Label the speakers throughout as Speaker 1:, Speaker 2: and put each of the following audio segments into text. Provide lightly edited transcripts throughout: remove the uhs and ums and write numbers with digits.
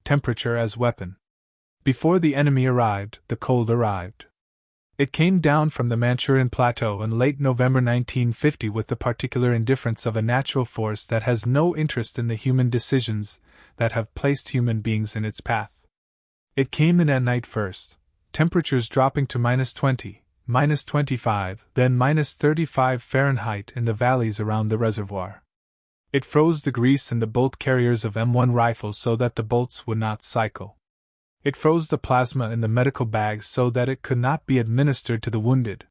Speaker 1: temperature as weapon. Before the enemy arrived, the cold arrived. It came down from the Manchurian Plateau in late November 1950 with the particular indifference of a natural force that has no interest in the human decisions that have placed human beings in its path. It came in at night first, temperatures dropping to -20, -25, then -35 Fahrenheit in the valleys around the reservoir. It froze the grease in the bolt carriers of M1 rifles so that the bolts would not cycle. It froze the plasma in the medical bags so that it could not be administered to the wounded.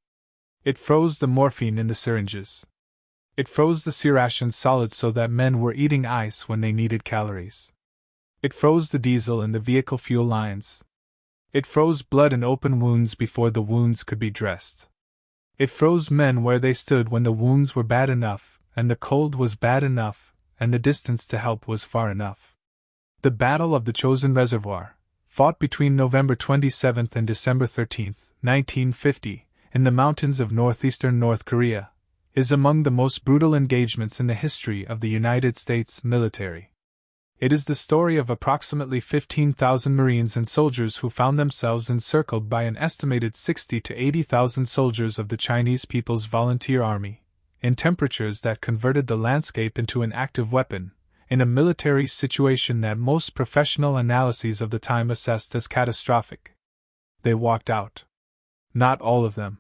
Speaker 1: It froze the morphine in the syringes. It froze the C-ration solids so that men were eating ice when they needed calories. It froze the diesel in the vehicle fuel lines. It froze blood in open wounds before the wounds could be dressed. It froze men where they stood when the wounds were bad enough, and the cold was bad enough, and the distance to help was far enough. The Battle of the Chosin Reservoir, fought between November 27 and December 13, 1950, in the mountains of northeastern North Korea, is among the most brutal engagements in the history of the United States military. It is the story of approximately 15,000 Marines and soldiers who found themselves encircled by an estimated 60,000 to 80,000 soldiers of the Chinese People's Volunteer Army, in temperatures that converted the landscape into an active weapon, in a military situation that most professional analyses of the time assessed as catastrophic. They walked out. Not all of them.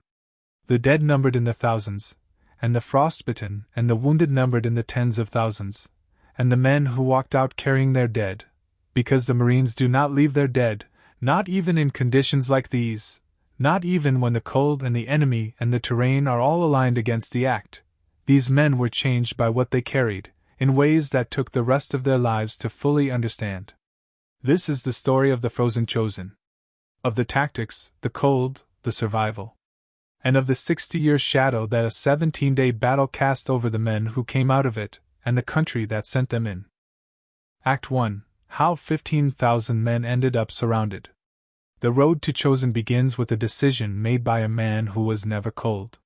Speaker 1: The dead numbered in the thousands, and the frostbitten and the wounded numbered in the tens of thousands, and the men who walked out carrying their dead, because the Marines do not leave their dead, not even in conditions like these, not even when the cold and the enemy and the terrain are all aligned against the act. These men were changed by what they carried, in ways that took the rest of their lives to fully understand. This is the story of the Frozen Chosin. Of the tactics, the cold, the survival. And of the 60-year shadow that a 17-day battle cast over the men who came out of it, and the country that sent them in. Act 1. How 15,000 men ended up surrounded. The road to Chosin begins with a decision made by a man who was never cold.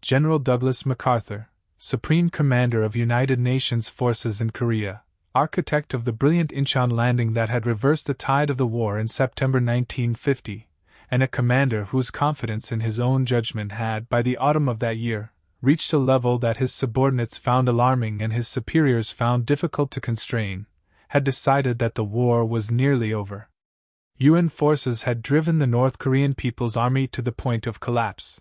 Speaker 1: General Douglas MacArthur, Supreme Commander of United Nations forces in Korea, architect of the brilliant Incheon landing that had reversed the tide of the war in September 1950, and a commander whose confidence in his own judgment had, by the autumn of that year, reached a level that his subordinates found alarming and his superiors found difficult to constrain, had decided that the war was nearly over. UN forces had driven the North Korean People's Army to the point of collapse.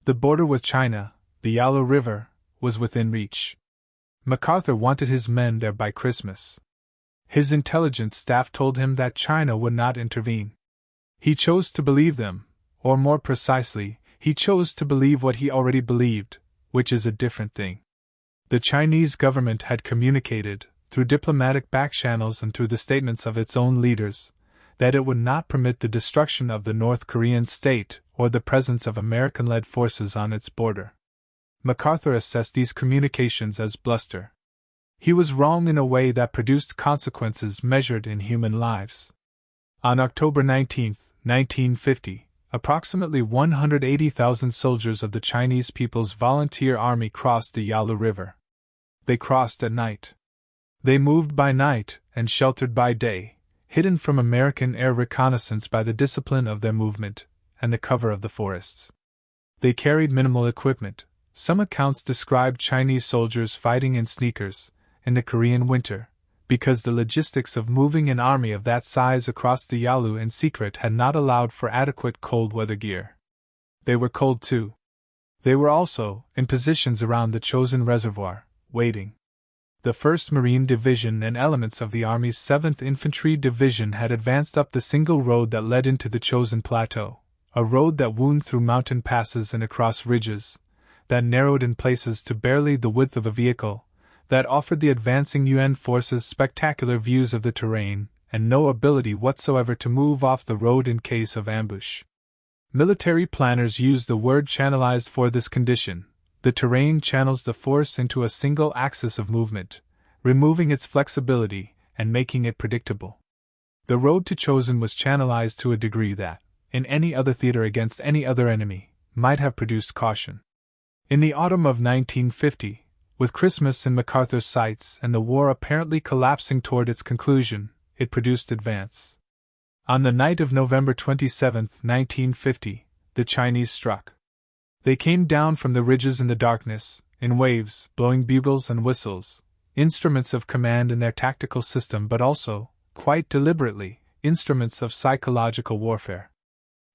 Speaker 1: The border with China, the Yalu River, was within reach. MacArthur wanted his men there by Christmas. His intelligence staff told him that China would not intervene. He chose to believe them, or more precisely, he chose to believe what he already believed, which is a different thing. The Chinese government had communicated, through diplomatic backchannels and through the statements of its own leaders, that it would not permit the destruction of the North Korean state or the presence of American-led forces on its border. MacArthur assessed these communications as bluster. He was wrong in a way that produced consequences measured in human lives. On October 19, 1950, approximately 180,000 soldiers of the Chinese People's Volunteer Army crossed the Yalu River. They crossed at night. They moved by night and sheltered by day, hidden from American air reconnaissance by the discipline of their movement and the cover of the forests. They carried minimal equipment. Some accounts describe Chinese soldiers fighting in sneakers in the Korean winter, because the logistics of moving an army of that size across the Yalu in secret had not allowed for adequate cold weather gear. They were cold too. They were also in positions around the Chosin Reservoir, waiting. The 1st Marine Division and elements of the Army's 7th Infantry Division had advanced up the single road that led into the Chosin Plateau, a road that wound through mountain passes and across ridges, that narrowed in places to barely the width of a vehicle, that offered the advancing UN forces spectacular views of the terrain, and no ability whatsoever to move off the road in case of ambush. Military planners use the word channelized for this condition. The terrain channels the force into a single axis of movement, removing its flexibility and making it predictable. The road to Chosin was channelized to a degree that, in any other theater against any other enemy, might have produced caution. In the autumn of 1950, with Christmas in MacArthur's sights and the war apparently collapsing toward its conclusion, it produced advance. On the night of November 27, 1950, the Chinese struck. They came down from the ridges in the darkness, in waves, blowing bugles and whistles, instruments of command in their tactical system, but also, quite deliberately, instruments of psychological warfare.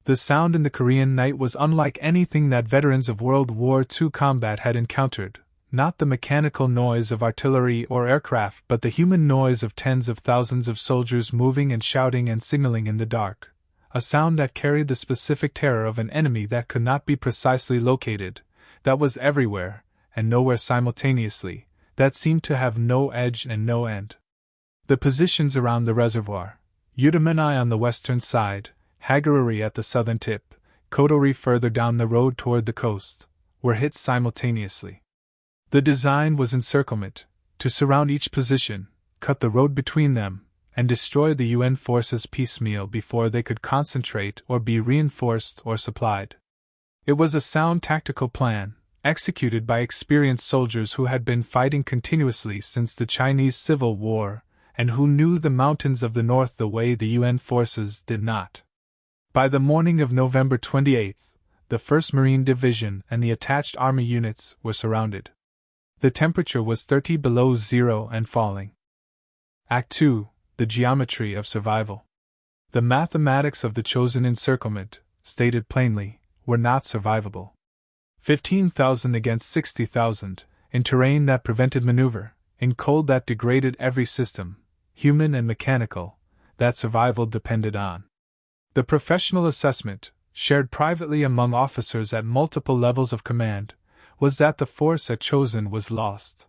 Speaker 1: The sound in the Korean night was unlike anything that veterans of World War II combat had encountered, not the mechanical noise of artillery or aircraft, but the human noise of tens of thousands of soldiers moving and shouting and signaling in the dark, a sound that carried the specific terror of an enemy that could not be precisely located, that was everywhere, and nowhere simultaneously, that seemed to have no edge and no end. The positions around the reservoir, Udamanai on the western side, Hagaruri at the southern tip, Kotori further down the road toward the coast, were hit simultaneously. The design was encirclement, to surround each position, cut the road between them, and destroy the UN forces piecemeal before they could concentrate or be reinforced or supplied. It was a sound tactical plan, executed by experienced soldiers who had been fighting continuously since the Chinese Civil War, and who knew the mountains of the north the way the UN forces did not. By the morning of November 28, the 1st Marine Division and the attached Army units were surrounded. The temperature was 30 below zero and falling. Act 2. The geometry of survival. The mathematics of the Chosin encirclement, stated plainly, were not survivable. 15,000 against 60,000, in terrain that prevented maneuver, in cold that degraded every system, human and mechanical, that survival depended on. The professional assessment, shared privately among officers at multiple levels of command, was that the force at Chosin was lost.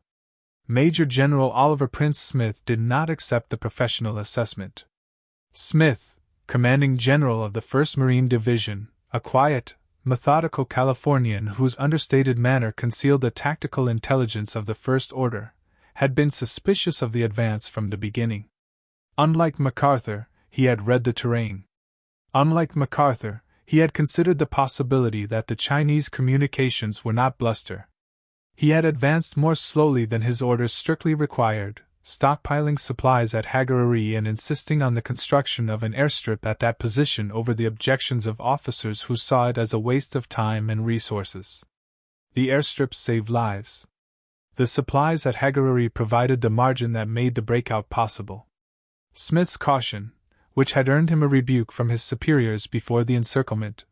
Speaker 1: Major General Oliver Prince Smith did not accept the professional assessment. Smith, commanding general of the 1st Marine Division, a quiet, methodical Californian whose understated manner concealed the tactical intelligence of the First Order, had been suspicious of the advance from the beginning. Unlike MacArthur, he had read the terrain. Unlike MacArthur, he had considered the possibility that the Chinese communications were not bluster. He had advanced more slowly than his orders strictly required, stockpiling supplies at Hagaruri and insisting on the construction of an airstrip at that position over the objections of officers who saw it as a waste of time and resources. The airstrip saved lives. The supplies at Hagaruri provided the margin that made the breakout possible. Smith's caution, which had earned him a rebuke from his superiors before the encirclement,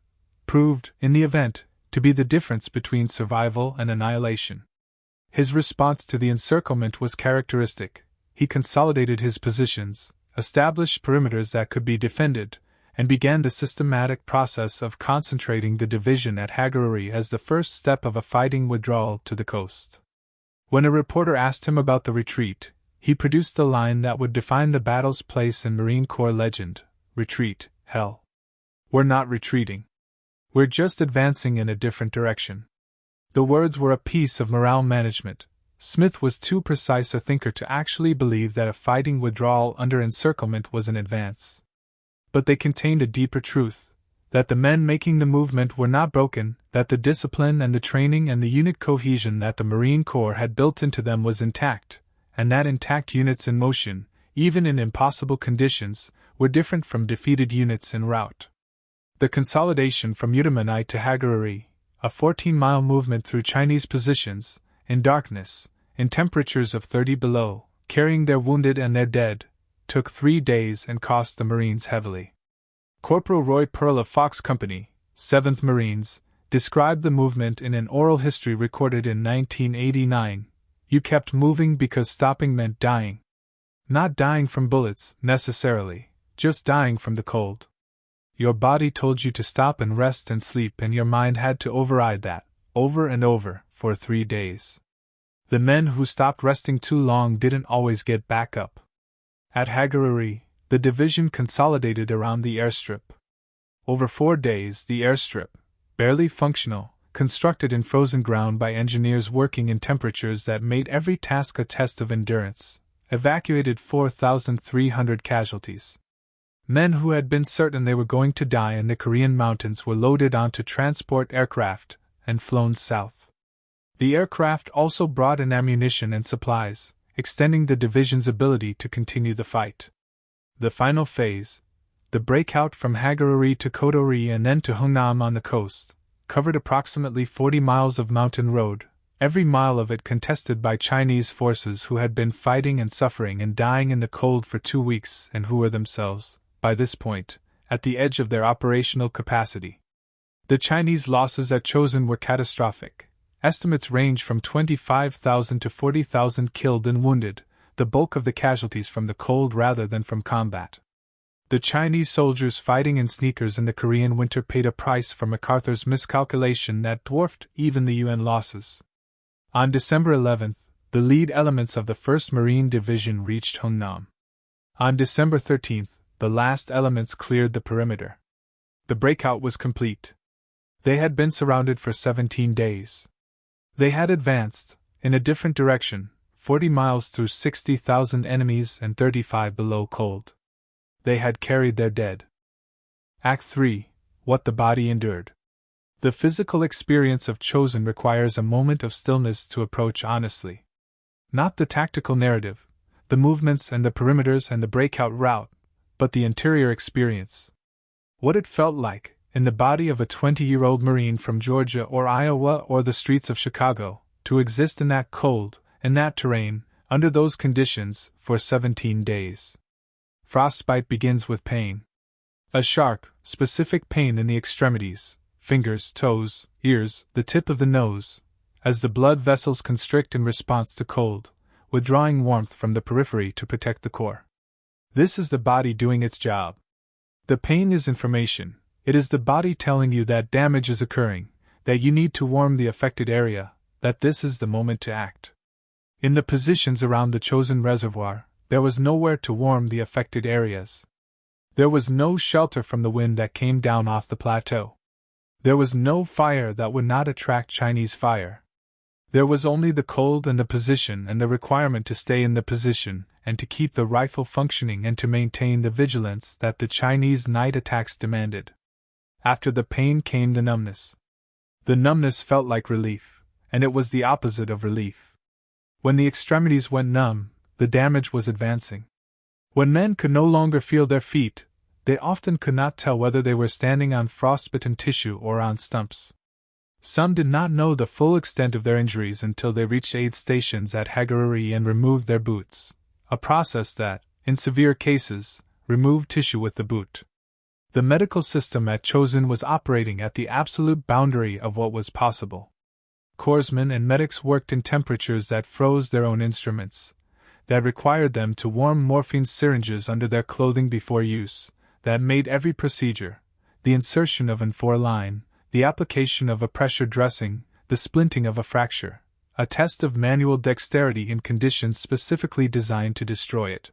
Speaker 1: proved, in the event, to be the difference between survival and annihilation. His response to the encirclement was characteristic. He consolidated his positions, established perimeters that could be defended, and began the systematic process of concentrating the division at Hagaruri as the first step of a fighting withdrawal to the coast. When a reporter asked him about the retreat, he produced the line that would define the battle's place in Marine Corps legend: "Retreat, hell. We're not retreating. We're just advancing in a different direction." The words were a piece of morale management. Smith was too precise a thinker to actually believe that a fighting withdrawal under encirclement was an advance. But they contained a deeper truth, that the men making the movement were not broken, that the discipline and the training and the unit cohesion that the Marine Corps had built into them was intact, and that intact units in motion, even in impossible conditions, were different from defeated units en route. The consolidation from Udamanai to Hagaruri, a 14-mile movement through Chinese positions, in darkness, in temperatures of 30 below, carrying their wounded and their dead, took 3 days and cost the Marines heavily. Corporal Roy Pearl of Fox Company, 7th Marines, described the movement in an oral history recorded in 1989. "You kept moving because stopping meant dying. Not dying from bullets, necessarily, just dying from the cold. Your body told you to stop and rest and sleep, and your mind had to override that, over and over, for 3 days. The men who stopped resting too long didn't always get back up." At Hagaruri, the division consolidated around the airstrip. Over 4 days, the airstrip, barely functional, constructed in frozen ground by engineers working in temperatures that made every task a test of endurance, evacuated 4,300 casualties. Men who had been certain they were going to die in the Korean mountains were loaded onto transport aircraft and flown south. The aircraft also brought in ammunition and supplies, extending the division's ability to continue the fight. The final phase, the breakout from Hagaruri to Kodori and then to Hungnam on the coast, covered approximately 40 miles of mountain road, every mile of it contested by Chinese forces who had been fighting and suffering and dying in the cold for 2 weeks and who were themselves, by this point, at the edge of their operational capacity. The Chinese losses at Chosin were catastrophic. Estimates range from 25,000 to 40,000 killed and wounded, the bulk of the casualties from the cold rather than from combat. The Chinese soldiers fighting in sneakers in the Korean winter paid a price for MacArthur's miscalculation that dwarfed even the UN losses. On December 11, the lead elements of the 1st Marine Division reached Hungnam. On December 13, the last elements cleared the perimeter. The breakout was complete. They had been surrounded for 17 days. They had advanced, in a different direction, 40 miles through 60,000 enemies and 35 below cold. They had carried their dead. Act 3. What the body endured. The physical experience of Chosin requires a moment of stillness to approach honestly. Not the tactical narrative, the movements and the perimeters and the breakout route, but the interior experience. What it felt like, in the body of a 20-year-old Marine from Georgia or Iowa or the streets of Chicago, to exist in that cold, in that terrain, under those conditions, for 17 days. Frostbite begins with pain. A sharp, specific pain in the extremities, fingers, toes, ears, the tip of the nose, as the blood vessels constrict in response to cold, withdrawing warmth from the periphery to protect the core. This is the body doing its job. The pain is information. It is the body telling you that damage is occurring, that you need to warm the affected area, that this is the moment to act. In the positions around the Chosin Reservoir, there was nowhere to warm the affected areas. There was no shelter from the wind that came down off the plateau. There was no fire that would not attract Chinese fire. There was only the cold and the position and the requirement to stay in the position and to keep the rifle functioning and to maintain the vigilance that the Chinese night attacks demanded. After the pain came the numbness. The numbness felt like relief, and it was the opposite of relief. When the extremities went numb, the damage was advancing. When men could no longer feel their feet, they often could not tell whether they were standing on frostbitten tissue or on stumps. Some did not know the full extent of their injuries until they reached aid stations at Hagaruri and removed their boots, a process that, in severe cases, removed tissue with the boot. The medical system at Chosin was operating at the absolute boundary of what was possible. Corpsmen and medics worked in temperatures that froze their own instruments, that required them to warm morphine syringes under their clothing before use, that made every procedure, the insertion of an IV line, the application of a pressure dressing, the splinting of a fracture, a test of manual dexterity in conditions specifically designed to destroy it.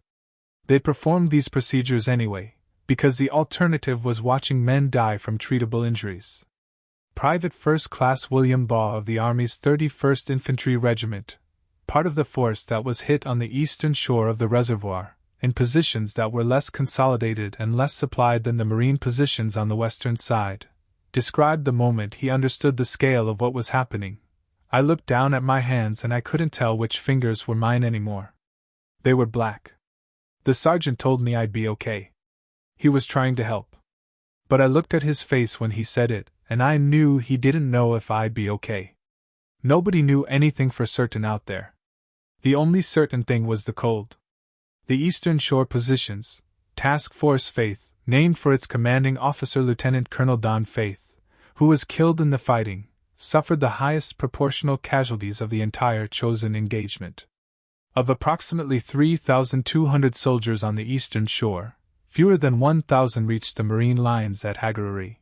Speaker 1: They performed these procedures anyway, because the alternative was watching men die from treatable injuries. Private First Class William Baugh of the Army's 31st Infantry Regiment, part of the force that was hit on the eastern shore of the reservoir, in positions that were less consolidated and less supplied than the Marine positions on the western side, described the moment he understood the scale of what was happening. I looked down at my hands and I couldn't tell which fingers were mine anymore. They were black. The sergeant told me I'd be okay. He was trying to help. But I looked at his face when he said it, and I knew he didn't know if I'd be okay. Nobody knew anything for certain out there. The only certain thing was the cold. The Eastern Shore positions, Task Force Faith, named for its commanding officer Lieutenant Colonel Don Faith, who was killed in the fighting, suffered the highest proportional casualties of the entire Chosin engagement. Of approximately 3,200 soldiers on the Eastern Shore, fewer than 1,000 reached the Marine lines at Hagaruri.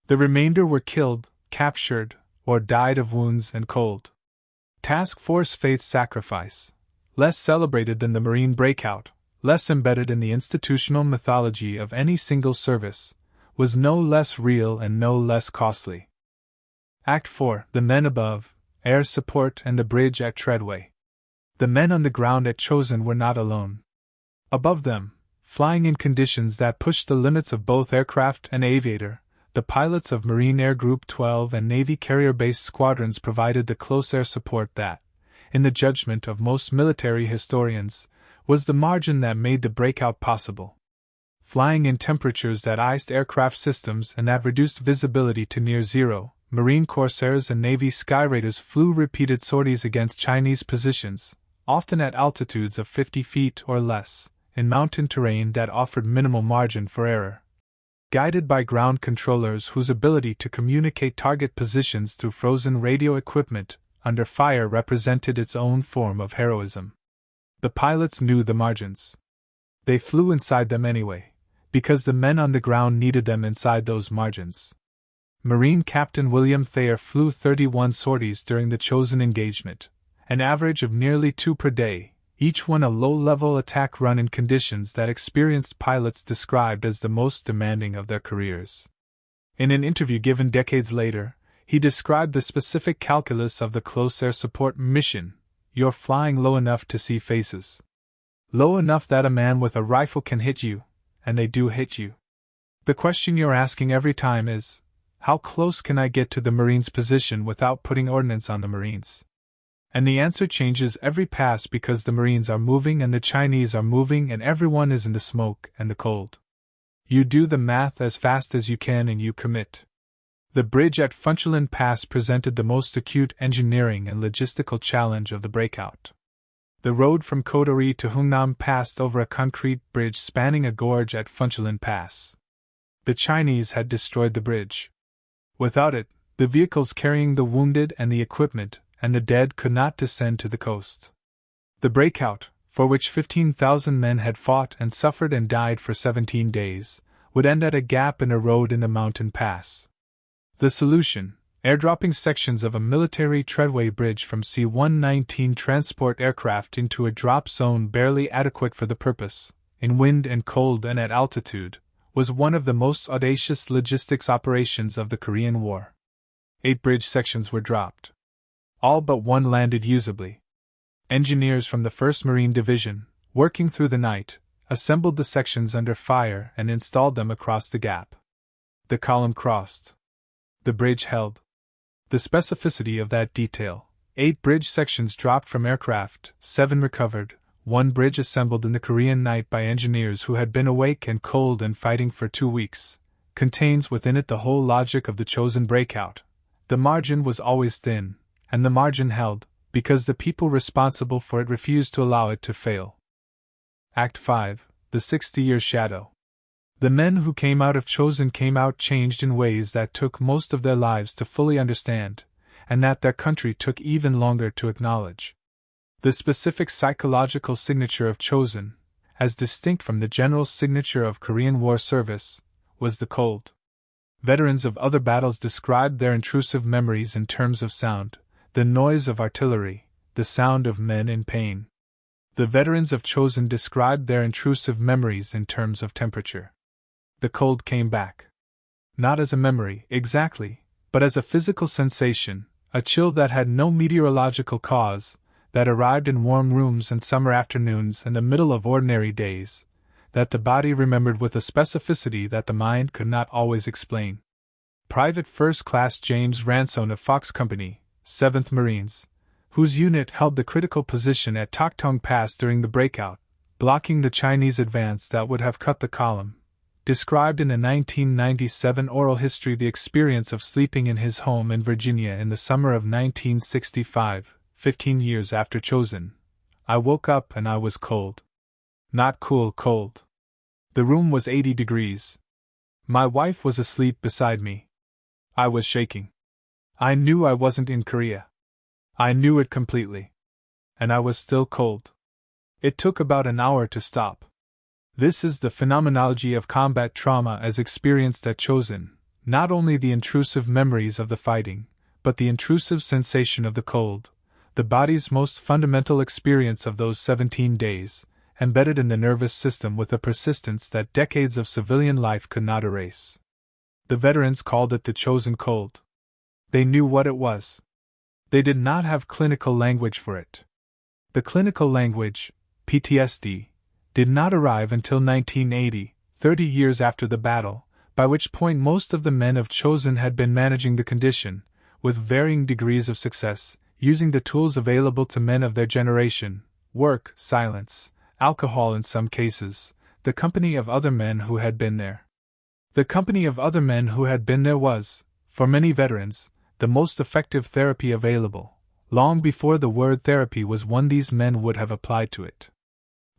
Speaker 1: The remainder were killed, captured, or died of wounds and cold. Task Force Faith's sacrifice, less celebrated than the Marine breakout, less embedded in the institutional mythology of any single service, was no less real and no less costly. Act 4. The men above, air support and the bridge at Treadway. The men on the ground at Chosin were not alone. Above them, flying in conditions that pushed the limits of both aircraft and aviator, the pilots of Marine Air Group 12 and Navy carrier-based squadrons provided the close air support that, in the judgment of most military historians, was the margin that made the breakout possible. flying in temperatures that iced aircraft systems and that reduced visibility to near zero. Marine corsairs and Navy skyraiders flew repeated sorties against Chinese positions, often at altitudes of 50 feet or less, in mountain terrain that offered minimal margin for error. Guided by ground controllers whose ability to communicate target positions through frozen radio equipment under fire represented its own form of heroism. The pilots knew the margins. They flew inside them anyway, because the men on the ground needed them inside those margins. Marine Captain William Thayer flew 31 sorties during the Chosin engagement, an average of nearly 2 per day, each one a low-level attack run in conditions that experienced pilots described as the most demanding of their careers. In an interview given decades later, he described the specific calculus of the close air support mission: you're flying low enough to see faces. Low enough that a man with a rifle can hit you, and they do hit you. The question you're asking every time is, how close can I get to the Marines' position without putting ordnance on the Marines? And the answer changes every pass because the Marines are moving and the Chinese are moving and everyone is in the smoke and the cold. You do the math as fast as you can and you commit. The bridge at Funchalen Pass presented the most acute engineering and logistical challenge of the breakout. The road from Kodori to Hungnam passed over a concrete bridge spanning a gorge at Funchalen Pass. The Chinese had destroyed the bridge. Without it, the vehicles carrying the wounded and the equipment and the dead could not descend to the coast. The breakout, for which 15,000 men had fought and suffered and died for 17 days, would end at a gap in a road in a mountain pass. The solution: airdropping sections of a military treadway bridge from C-119 transport aircraft into a drop zone barely adequate for the purpose, in wind and cold and at altitude, was one of the most audacious logistics operations of the Korean War. 8 bridge sections were dropped. All but one landed usably. Engineers from the 1st Marine Division, working through the night, assembled the sections under fire and installed them across the gap. The column crossed. The bridge held. The specificity of that detail: 8 bridge sections dropped from aircraft, 7 recovered, 1 bridge assembled in the Korean night by engineers who had been awake and cold and fighting for 2 weeks, contains within it the whole logic of the Chosin breakout. The margin was always thin, and the margin held, because the people responsible for it refused to allow it to fail. Act 5, The 60-Year Shadow. The men who came out of Chosin came out changed in ways that took most of their lives to fully understand, and that their country took even longer to acknowledge. The specific psychological signature of Chosin, as distinct from the general signature of Korean War service, was the cold. Veterans of other battles described their intrusive memories in terms of sound: the noise of artillery, the sound of men in pain. The veterans of Chosin described their intrusive memories in terms of temperature. The cold came back. Not as a memory, exactly, but as a physical sensation, a chill that had no meteorological cause, that arrived in warm rooms and summer afternoons in the middle of ordinary days, that the body remembered with a specificity that the mind could not always explain. Private First Class James Ransone of Fox Company, 7th Marines, whose unit held the critical position at Toktung Pass during the breakout, blocking the Chinese advance that would have cut the column, described in a 1997 oral history the experience of sleeping in his home in Virginia in the summer of 1965, 15 years after Chosin. I woke up and I was cold. Not cool cold. The room was 80 degrees. My wife was asleep beside me. I was shaking. I knew I wasn't in Korea. I knew it completely. And I was still cold. It took about an hour to stop. This is the phenomenology of combat trauma as experienced at Chosin, not only the intrusive memories of the fighting, but the intrusive sensation of the cold, the body's most fundamental experience of those 17 days, embedded in the nervous system with a persistence that decades of civilian life could not erase. The veterans called it the Chosin cold. They knew what it was. They did not have clinical language for it. The clinical language, PTSD, did not arrive until 1980, 30 years after the battle, by which point most of the men of Chosin had been managing the condition, with varying degrees of success, using the tools available to men of their generation: work, silence, alcohol in some cases, the company of other men who had been there. The company of other men who had been there was, for many veterans, the most effective therapy available. Long before the word therapy was one these men would have applied to it.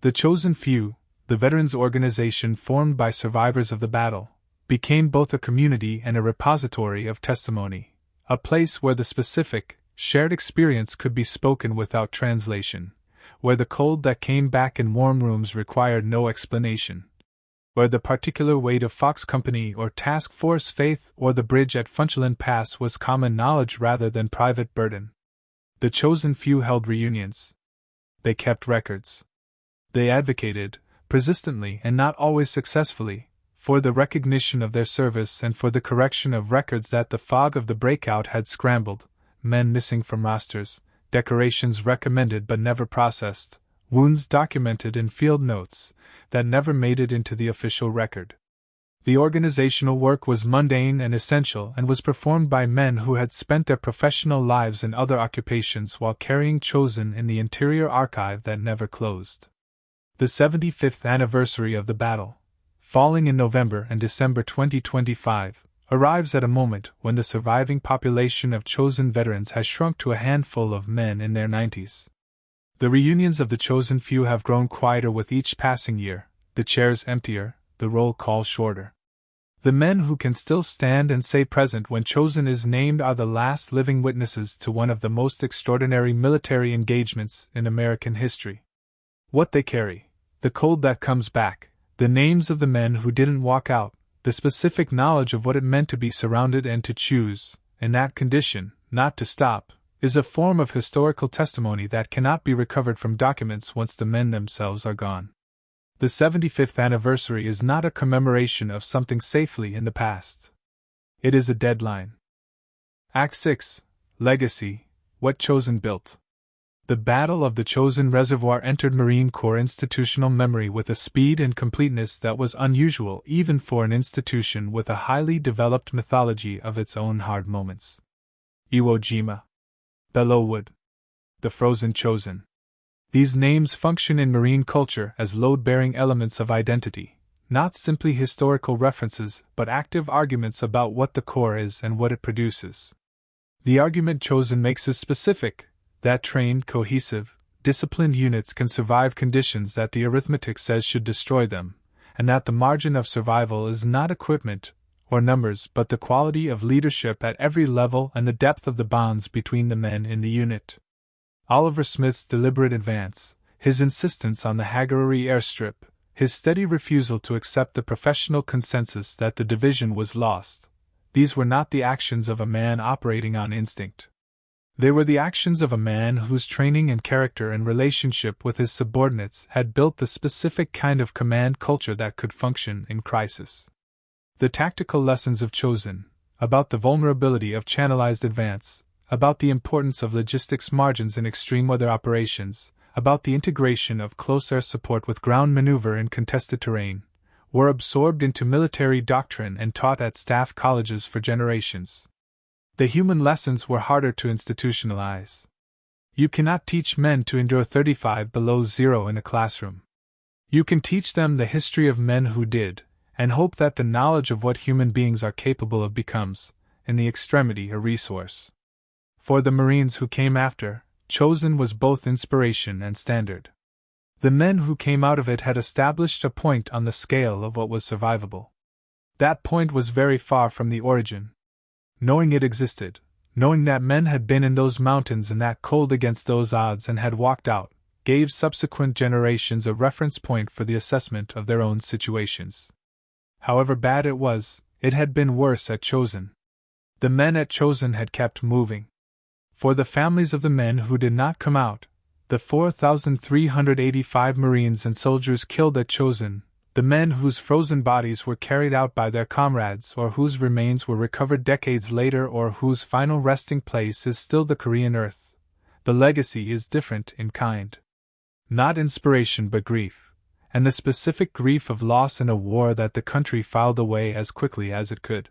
Speaker 1: The Chosen Few, the veterans' organization formed by survivors of the battle, became both a community and a repository of testimony, a place where the specific, shared experience could be spoken without translation, where the cold that came back in warm rooms required no explanation, where the particular weight of Fox Company or Task Force Faith or the bridge at Funchland Pass was common knowledge rather than private burden. The Chosen Few held reunions. They kept records. They advocated, persistently and not always successfully, for the recognition of their service and for the correction of records that the fog of the breakout had scrambled, men missing from rosters, decorations recommended but never processed, wounds documented in field notes that never made it into the official record. The organizational work was mundane and essential and was performed by men who had spent their professional lives in other occupations while carrying Chosin in the interior archive that never closed. The 75th anniversary of the battle, falling in November and December 2025, arrives at a moment when the surviving population of Chosin veterans has shrunk to a handful of men in their 90s. The reunions of the Chosen Few have grown quieter with each passing year, the chairs emptier, the roll call shorter. The men who can still stand and say present when Chosin is named are the last living witnesses to one of the most extraordinary military engagements in American history. What they carry, the cold that comes back, the names of the men who didn't walk out, the specific knowledge of what it meant to be surrounded and to choose, in that condition, not to stop, is a form of historical testimony that cannot be recovered from documents once the men themselves are gone. The 75th anniversary is not a commemoration of something safely in the past. It is a deadline. Act 6, Legacy, What Chosin Built. The Battle of the Chosin Reservoir entered Marine Corps institutional memory with a speed and completeness that was unusual even for an institution with a highly developed mythology of its own hard moments. Iwo Jima. Belleauwood. The Frozen Chosin. These names function in marine culture as load-bearing elements of identity, not simply historical references but active arguments about what the Corps is and what it produces. The argument Chosin makes is specific, that trained, cohesive, disciplined units can survive conditions that the arithmetic says should destroy them, and that the margin of survival is not equipment or numbers but the quality of leadership at every level and the depth of the bonds between the men in the unit. Oliver Smith's deliberate advance, his insistence on the Hagarari airstrip, his steady refusal to accept the professional consensus that the division was lost, these were not the actions of a man operating on instinct. They were the actions of a man whose training and character and relationship with his subordinates had built the specific kind of command culture that could function in crisis. The tactical lessons of Chosin, about the vulnerability of channelized advance, about the importance of logistics margins in extreme weather operations, about the integration of close air support with ground maneuver in contested terrain, were absorbed into military doctrine and taught at staff colleges for generations. The human lessons were harder to institutionalize. You cannot teach men to endure 35 below zero in a classroom. You can teach them the history of men who did, and hope that the knowledge of what human beings are capable of becomes, in the extremity, a resource. For the Marines who came after, Chosin was both inspiration and standard. The men who came out of it had established a point on the scale of what was survivable. That point was very far from the origin. Knowing it existed, knowing that men had been in those mountains in that cold against those odds and had walked out, gave subsequent generations a reference point for the assessment of their own situations. However bad it was, it had been worse at Chosin. The men at Chosin had kept moving. For the families of the men who did not come out, the 4,385 Marines and soldiers killed at Chosin, the men whose frozen bodies were carried out by their comrades or whose remains were recovered decades later or whose final resting place is still the Korean earth, the legacy is different in kind. Not inspiration but grief, and the specific grief of loss in a war that the country filed away as quickly as it could.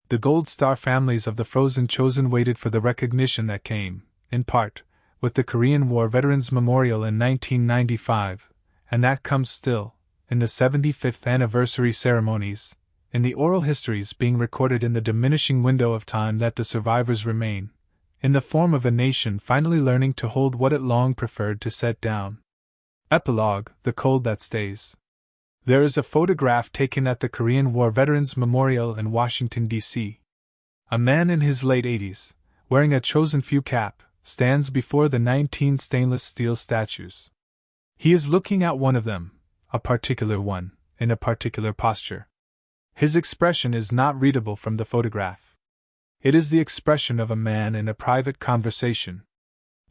Speaker 1: The Gold Star families of the Frozen Chosin waited for the recognition that came, in part, with the Korean War Veterans Memorial in 1995, and that comes still, in the 75th anniversary ceremonies, in the oral histories being recorded in the diminishing window of time that the survivors remain, in the form of a nation finally learning to hold what it long preferred to set down. Epilogue: The Cold That Stays. There is a photograph taken at the Korean War Veterans Memorial in Washington, D.C. A man in his late 80s, wearing a Chosin cap, stands before the 19 stainless steel statues. He is looking at one of them, a particular one, in a particular posture. His expression is not readable from the photograph. It is the expression of a man in a private conversation.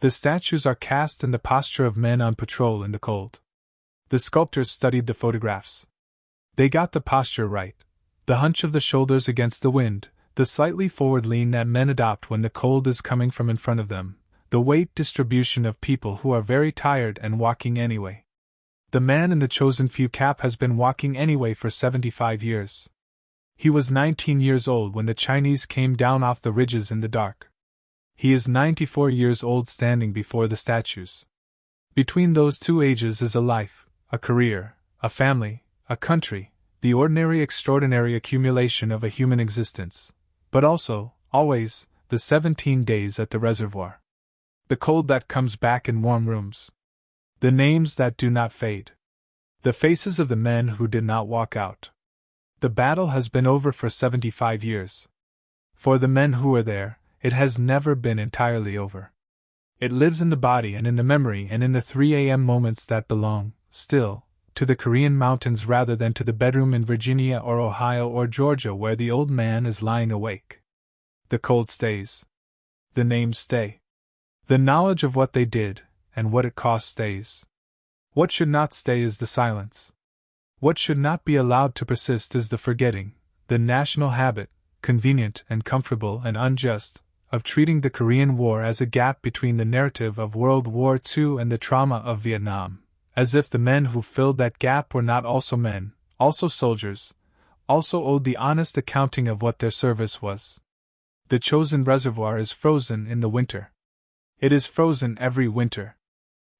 Speaker 1: The statues are cast in the posture of men on patrol in the cold. The sculptors studied the photographs. They got the posture right, the hunch of the shoulders against the wind, the slightly forward lean that men adopt when the cold is coming from in front of them, the weight distribution of people who are very tired and walking anyway. The man in the Chosin cap has been walking anyway for 75 years. He was 19 years old when the Chinese came down off the ridges in the dark. He is 94 years old standing before the statues. Between those two ages is a life, a career, a family, a country, the ordinary extraordinary accumulation of a human existence, but also, always, the 17 days at the reservoir. The cold that comes back in warm rooms. The names that do not fade. The faces of the men who did not walk out. The battle has been over for 75 years. For the men who were there, it has never been entirely over. It lives in the body and in the memory and in the 3 a.m. moments that belong, still, to the Korean mountains rather than to the bedroom in Virginia or Ohio or Georgia where the old man is lying awake. The cold stays. The names stay. The knowledge of what they did, and what it cost stays. What should not stay is the silence. What should not be allowed to persist is the forgetting, the national habit, convenient and comfortable and unjust, of treating the Korean War as a gap between the narrative of World War II and the trauma of Vietnam, as if the men who filled that gap were not also men, also soldiers, also owed the honest accounting of what their service was. The Chosin Reservoir is frozen in the winter. It is frozen every winter.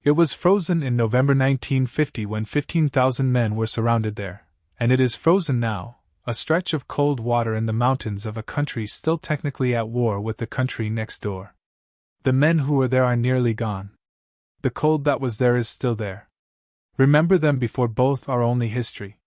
Speaker 1: It was frozen in November 1950 when 15,000 men were surrounded there, and it is frozen now, a stretch of cold water in the mountains of a country still technically at war with the country next door. The men who were there are nearly gone. The cold that was there is still there. Remember them before both are only history.